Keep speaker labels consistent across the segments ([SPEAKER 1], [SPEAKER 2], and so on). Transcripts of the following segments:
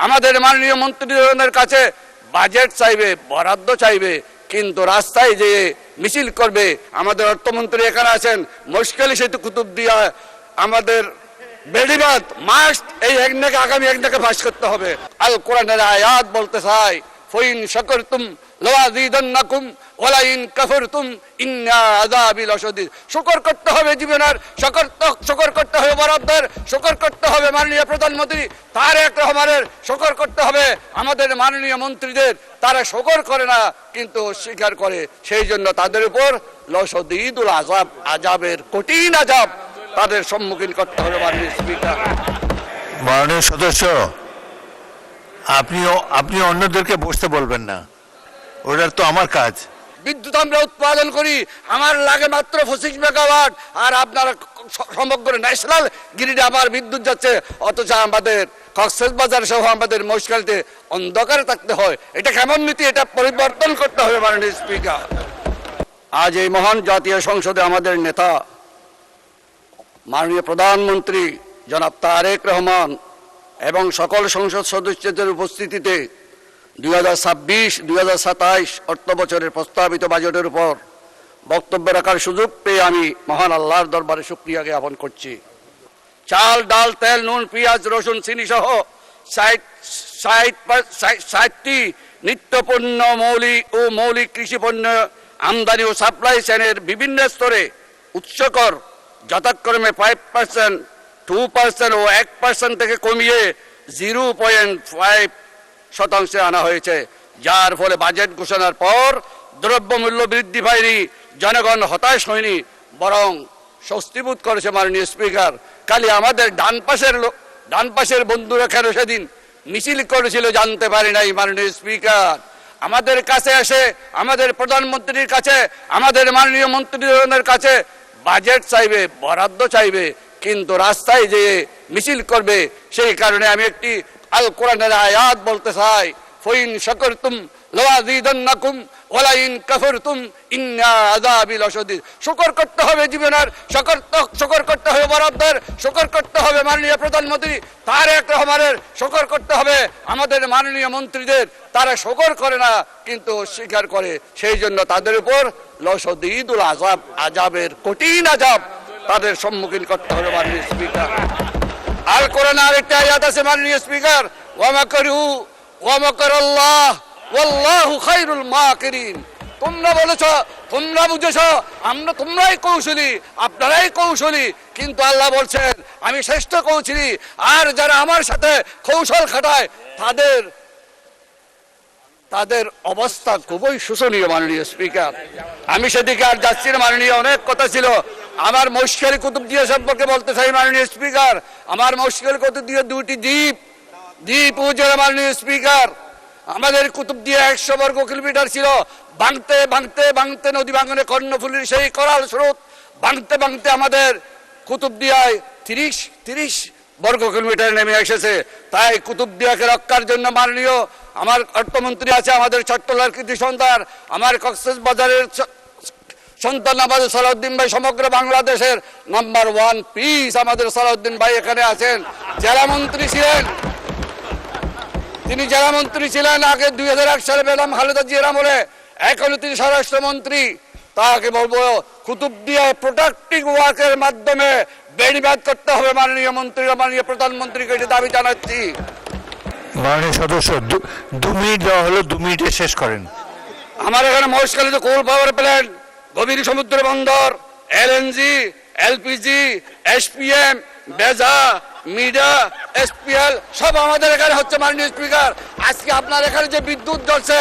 [SPEAKER 1] আমাদের মাননীয় মন্ত্রীদের কাছে বাজেট চাইবে, বরাদ্দ চাইবে, কিন্তু রাস্তায় যে মিছিল করবে। আমাদের অর্থমন্ত্রী এখানে আছেন, মশকালি সেতু কুতুবদিয়া আমাদের বেড়িবাঁধ মাস্ট এই একনাকে আগামী একনাকে ফাঁস করতে হবে। আল কোরআনের আয়াত বলতে চাই, ফাইন শাকারতুম লাযীদান্নাকুম ওয়া লাইন কাফারতুম ইন্না আযাবি লাশাদীদ। শুকর করতে হবে জীবনের, শুকর করতে হবে বরাদ্দের, শুকর করতে হবে মাননীয় প্রধানমন্ত্রী তারেক রহমানের, শুকর করতে হবে আমাদের মাননীয় মন্ত্রীদের। তারা শুকর করে না কিন্তু অস্বীকার করে, সেই জন্য তাদের উপর লাশাদীদুল আযাব, আযাবের কঠিন আযাব তাদের সম্মুখীন করতে হবে। মাননীয় স্পিকার,
[SPEAKER 2] মাননীয় সদস্য, আপনি অন্যদেরকে বসতে বলবেন না, ওটার তো আমার কাজ।
[SPEAKER 1] বিদ্যুৎ আমরা উৎপাদন করি, আমার লাগে মাত্র 25 মেগাওয়াট, আর আপনারা সমগ্র ন্যাশনাল গ্রিডে আবার বিদ্যুৎ যাচ্ছে, অথচ আমাদের কক্সবাজার সহ আমাদের মহেশখালীতে অন্ধকারে থাকতে হয়। এটা কেমন নীতি? এটা পরিবর্তন করতে হবে। মাননীয় স্পিকার, আজ এই মহান জাতীয় সংসদে আমাদের নেতা মাননীয় প্রধানমন্ত্রী জনাব তারেক রহমান এবং সকল সংসদ সদস্যদের উপস্থিতিতে 2026-2027 অর্থ বছরের প্রস্তাবিত বাজেটের উপর বক্তব্য রাখার সুযোগ পেয়ে আমি মহান আল্লাহর দরবারে শুকরিয়া জ্ঞাপন করছি। চাল, ডাল, তেল, নুন, পেঁয়াজ, রসুন, চিনি সহ 60টি নিত্যপণ্য মৌলিক কৃষি পণ্য আমদানি ও সাপ্লাই চেনের বিভিন্ন স্তরে উচ্চকর যথাক্রমে 5%, 2% ও 1% থেকে কমিয়ে 0.5% আনা হয়েছে, যার ফলে বাজেট ঘোষণার পর দ্রব্যমূল্য বৃদ্ধি পায়নি, জনগণ হতাশ হয়নি, বরং স্বস্তিবোধ করেছে। মাননীয় স্পিকার, কালি আমাদের ডান পাশের বন্ধুরা কেন সেদিন মিছিল করেছিল জানতে পারি নাই। মাননীয় স্পিকার, আমাদের কাছে এসে আমাদের প্রধানমন্ত্রীর কাছে, আমাদের মাননীয় মন্ত্রীদের কাছে বাজেট চাইবে, বরাদ্দ চাইবে, কিন্তু রাস্তায় যে মিছিল করবে। সেই কারণে আমি একটি আল কোরআনের আয়াত বলতে চাই, ফাইন শাকারতুম লাযীদান্নাকুম ওয়া লাইন কাফারতুম ইন্না আযাবি লাশাদীদ। শুকর করতে হবে জীবনের, শুকর করতে হবে বরাদ্দের, শুকর করতে হবে মাননীয় প্রধানমন্ত্রী তারেক রহমানের, শুকর করতে হবে আমাদের মাননীয় মন্ত্রীদের। তারা শুকর করে না কিন্তু অস্বীকার করে, সেই জন্য তাদের উপর লাশাদীদুল আযাব, আযাবের কঠিন আযাব তাদের সম্মুখীন করতে হবে। মাননীয় স্পিকার, আল কোরআনে আরেকটা আয়াত আছে মাননীয় স্পিকার, ওয়া মাকারু ওয়া মাকারাল্লাহ ওয়াল্লাহু খায়রুল মাকিরিন। তোমরা বলেছ, তোমরা বুঝেছ, তোমরাই কৌশলী, আপনারাই কৌশলী, কিন্তু আল্লাহ বলছেন আমি শ্রেষ্ঠ কৌশলী, আর যারা আমার সাথে কৌশল খাটায় তাদের অবস্থা খুবই শোচনীয়। মাননীয় স্পিকার, আমি সেদিকে আর যাচ্ছি না। মাননীয় অনেক কথা ছিল, আমার মহেশখালী কুতুবদিয়া সম্পর্কে বলতে চাই। মাননীয় স্পিকার, আমার মহেশখালী কুতুবদিয়া 2টি দ্বীপ উপজেলা। মাননীয় স্পিকার, আমাদের কুতুবদিয়া 100 বর্গ কিলোমিটার ছিল, ভাঙতে নদী ভাঙনে কর্ণফুলীর সেই করাল স্রোত ভাঙতে আমাদের কুতুবদিয়ায় 30 বর্গ কিলোমিটার নেমে এসেছে। তাই কুতুবদিয়াকে রক্ষার জন্য মাননীয় আমার অর্থমন্ত্রী আছে, আমাদের চট্টলার কৃতি সন্তান, আমার কক্সবাজারের সন্তান আমাদের সালাউদ্দিন ভাই, সমগ্র বাংলাদেশের নাম্বার 1 পিস আমাদের সালাউদ্দিন ভাই এখানে আছেন। জেলামন্ত্রী ছিলেন, তিনি জেলামন্ত্রী ছিলেন আগে 2001 সালে বেগম খালেদা জিয়ার আমলে, এখন তিনি স্বরাষ্ট্রমন্ত্রী। তাকে বলবো কুতুবদিয়া প্রোটেক্টিভ ওয়ার্কের মাধ্যমে বেড়িবাঁধ করতে হবে। মাননীয় মন্ত্রী, মাননীয় প্রধানমন্ত্রীকে এটি দাবি জানাচ্ছি।
[SPEAKER 2] মাননীয় সদস্য, 2 মিনিট দেওয়া হলো, 2 মিনিটে শেষ করেন।
[SPEAKER 1] আমার এখানে মহেশখালীতে কোল পাওয়ার প্ল্যান্ট, গভীর সমুদ্র বন্দর, এলএনজি, এলপিজি, এসপিএম, বেজা, মিডা, এসপিএল সব আমাদের এখানে হচ্ছে। মাননীয় স্পিকার, আজকে আপনার এখানে যে বিদ্যুৎ জ্বলছে,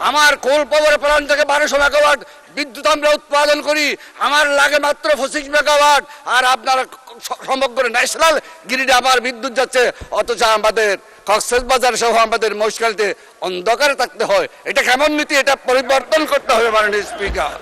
[SPEAKER 1] আমার কোল পাওয়ার প্ল্যান্ট থেকে 1200 মেগাওয়াট বিদ্যুৎ আমরা উৎপাদন করি, আমার লাগে মাত্র 25 মেগাওয়াট, আর আপনার সমগ্র ন্যাশনাল গ্রিডে আবার বিদ্যুৎ যাচ্ছে, অথচ আমাদের কক্সবাজার সহ আমাদের মহেশখালীতে অন্ধকারে থাকতে হয়। এটা কেমন নীতি? এটা পরিবর্তন করতে হবে। মাননীয় স্পিকার,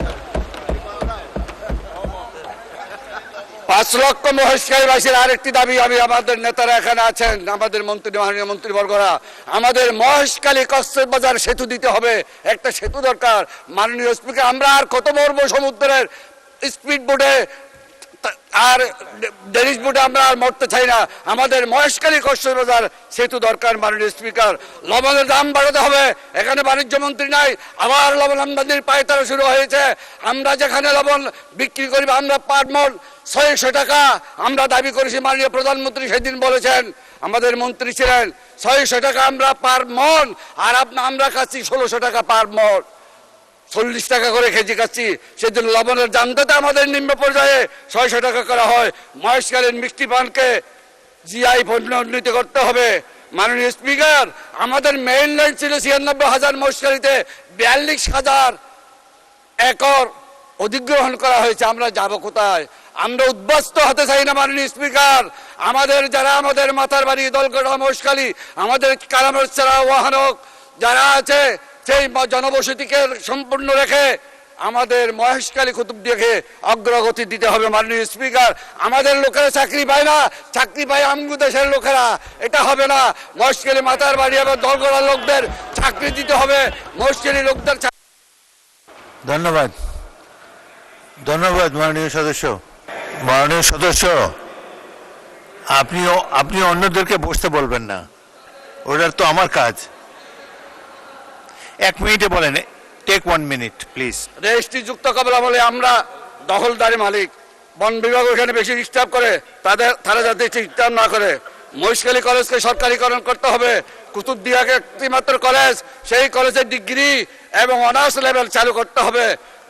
[SPEAKER 1] 5 লক্ষ মহেশখালীবাসীর আরেকটি দাবি, আমি আমাদের নেতারা এখানে আছেন, আমাদের মাননীয় মন্ত্রীবর্গরা, আমাদের মহেশখালী কক্সবাজার সেতু দিতে হবে, একটা সেতু দরকার। মাননীয় স্পিকার, আমরা আর কত মরবো সমুদ্রের স্পিড বোটে আর ডেনিসবুটে আমরা আর মরতে চাই না। আমাদের মহেশখালী কক্সবাজার সেতু দরকার মাননীয় স্পিকার। লবণের দাম বাড়াতে হবে। এখানে বাণিজ্য মন্ত্রী নাই, আবার লবণ আমদানির পায়তারা শুরু হয়েছে। আমরা যেখানে লবণ বিক্রি করি আমরা পার মন 600 টাকা আমরা দাবি করেছি। মাননীয় প্রধানমন্ত্রী সেদিন বলেছেন, আমাদের মন্ত্রী ছিলেন, 600 টাকা আমরা পার মন, আর আমরা খাচ্ছি 1600 টাকা পার মন, 40 টাকা করে কেজি খাচ্ছি। সেদিন লবণের দামটা আমাদের নিম্ন পর্যায়ে 600 টাকা করা হয়। মহেশখালীর মিষ্টি পানকে জিআই পণ্য উন্নীত করতে হবে। মাননীয় স্পিকার, আমাদের মেইন লাইন ছিল 96,000, মহেশখালীতে 42,000 একর অধিগ্রহণ করা হয়েছে। আমরা যাব কোথায়? আমরা উদ্বাস্ত হতে চাই না মাননীয় স্পিকার। আমাদের মাথার বাড়ি দলগড়া মহেশখালী, আমাদের কারামরছড়া ওয়াহানক যারা আছে, সেই জনবসতিকে সম্পূর্ণ রেখে আমাদের মহেশখালী কুতুবদিয়াকে অগ্রগতি দিতে হবে মাননীয় স্পিকার। আমাদের লোকেরা চাকরি পায় না, চাকরি পায় আমগু দেশের লোকেরা। এটা হবে না। মহেশখালী মাথার বাড়ি এবং দলগড়া লোকদের চাকরি দিতে হবে। মহেশখালী লোকদের
[SPEAKER 2] ধন্যবাদ, ধন্যবাদ মাননীয় সদস্য। মাননীয় সদস্য, আপনি অন্যদেরকে বসতে বলবেন না, ওটার তো আমার কাজ। 1 মিনিটে বলেন, টেক 1 মিনিট প্লিজ।
[SPEAKER 1] রেজিস্ট্রি যুক্ত কবলা বলে আমরা দখলদারি মালিক। বন বিভাগ এখানে বেশি ডিস্টার্ব করে, তারা যাতে ডিস্টার্ব না করে। মহেশখালী কলেজকে সরকারিকরণ করতে হবে। কুতুবদিয়াকে একটিমাত্র কলেজ, সেই কলেজের ডিগ্রি এবং অনার্স লেভেল চালু করতে হবে।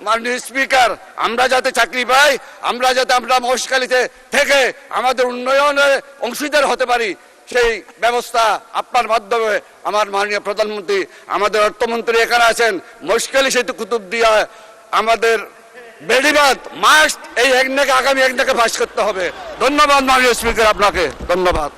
[SPEAKER 1] মাননীয় স্পিকার, আমরা যাতে চাকরি পাই, আমরা মহেশখালীতে থেকে আমাদের উন্নয়নের অংশীদার হতে পারি, সেই ব্যবস্থা আপনার মাধ্যমে আমার মাননীয় প্রধানমন্ত্রী, আমাদের অর্থমন্ত্রী এখানে আছেন, মহেশখালী সেতু কুতুবদিয়া আমাদের বেড়িবাঁধ মাস্ট এই একনাকে আগামী একনাকে ভাস করতে হবে। ধন্যবাদ মাননীয় স্পিকার, আপনাকে ধন্যবাদ।